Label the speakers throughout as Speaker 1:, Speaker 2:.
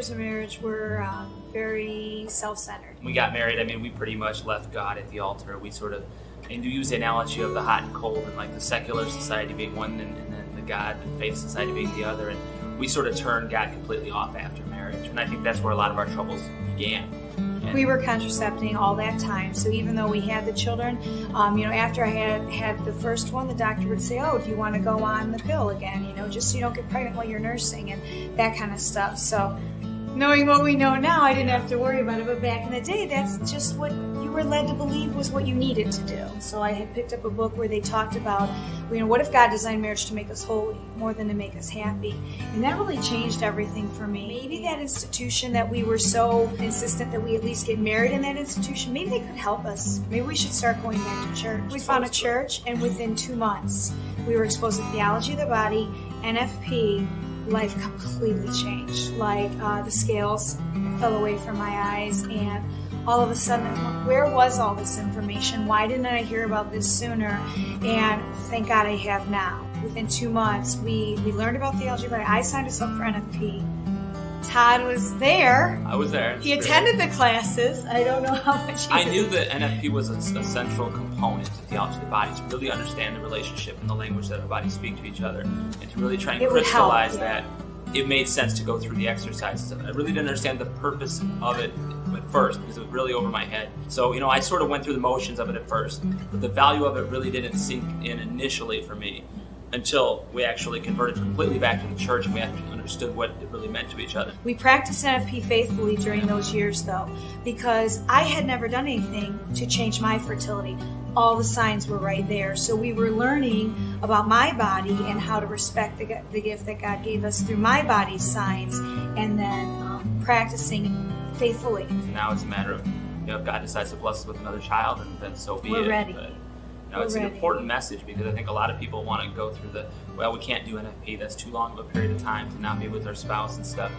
Speaker 1: years of marriage were very self-centered.
Speaker 2: When we got married, I mean, we pretty much left God at the altar. We sort of, and to use the analogy of the hot and cold, and like the secular society being one, and then the God and faith society being the other, and we sort of turned God completely off after marriage. And I think that's where a lot of our troubles began. And
Speaker 1: we were contracepting all that time, so even though we had the children, after I had the first one, the doctor would say, "Oh, do you want to go on the pill again? Just so you don't get pregnant while you're nursing," and that kind of stuff. So, knowing what we know now, I didn't have to worry about it. But back in the day, that's just what you were led to believe was what you needed to do. So I had picked up a book where they talked about, what if God designed marriage to make us holy more than to make us happy? And that really changed everything for me. Maybe that institution that we were so insistent that we at least get married in that institution, maybe they could help us. Maybe we should start going back to church. We found a church, and within 2 months, we were exposed to theology of the body, NFP. Life completely changed. Like the scales fell away from my eyes, and all of a sudden, where was all this information? Why didn't I hear about this sooner? And thank God I have now. Within 2 months, we learned about theology, but I signed us up for NFP. Todd was there.
Speaker 2: I was there.
Speaker 1: He attended the classes. I don't know how much
Speaker 2: I knew that NFP was a central component to theology of the body, to really understand the relationship and the language that our bodies speak to each other, and to really try and crystallize that. It made sense to go through the exercises of it. I really didn't understand the purpose of it at first because it was really over my head. So, I sort of went through the motions of it at first, but the value of it really didn't sink in initially for me until we actually converted completely back to the church and we actually understood what it really meant to each other.
Speaker 1: We practiced NFP faithfully during those years, though, because I had never done anything to change my fertility. All the signs were right there. So we were learning about my body and how to respect the gift that God gave us through my body's signs, and then practicing faithfully.
Speaker 2: Now it's a matter of, if God decides to bless us with another child, then so be it.
Speaker 1: We're ready.
Speaker 2: But, it's an important message because I think a lot of people want to go through we can't do NFP, that's too long of a period of time to not be with their spouse and stuff.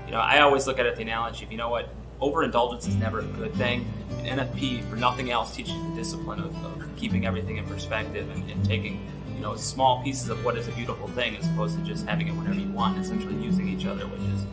Speaker 2: And, I always look at it the analogy of, overindulgence is never a good thing. And NFP, for nothing else, teaches the discipline of keeping everything in perspective and taking, small pieces of what is a beautiful thing as opposed to just having it whenever you want, essentially using each other, which is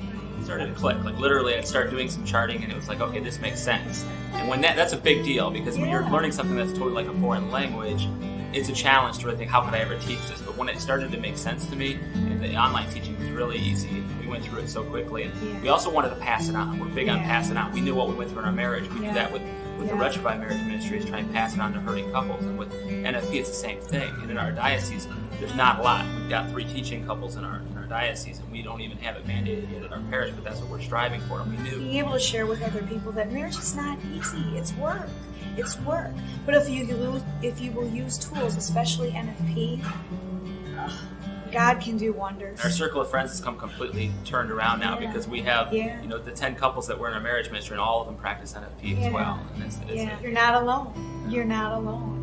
Speaker 2: started to click. Like literally, I'd start doing some charting and it was like, okay, this makes sense. And when that's a big deal because when you're learning something that's totally like a foreign language, it's a challenge to really think, how could I ever teach this? But when it started to make sense to me, and the online teaching was really easy, we went through it so quickly. And we also wanted to pass it on. We're big on passing on. We knew what we went through in our marriage. We do that with the Retrofy Marriage Ministry, is try and pass it on to hurting couples. And with NFP, it's the same thing. And in our diocese, there's not a lot. We've got 3 teaching couples in our diocese, and we don't even have it mandated yet at our parish, but that's what we're striving for. And we knew
Speaker 1: being able to share with other people that marriage is not easy. It's work. It's work. But if you will use tools, especially NFP, God can do wonders.
Speaker 2: Our circle of friends has come completely turned around now because we have, the 10 couples that were in our marriage ministry, and all of them practice NFP as well. And
Speaker 1: You're not alone. You're not alone.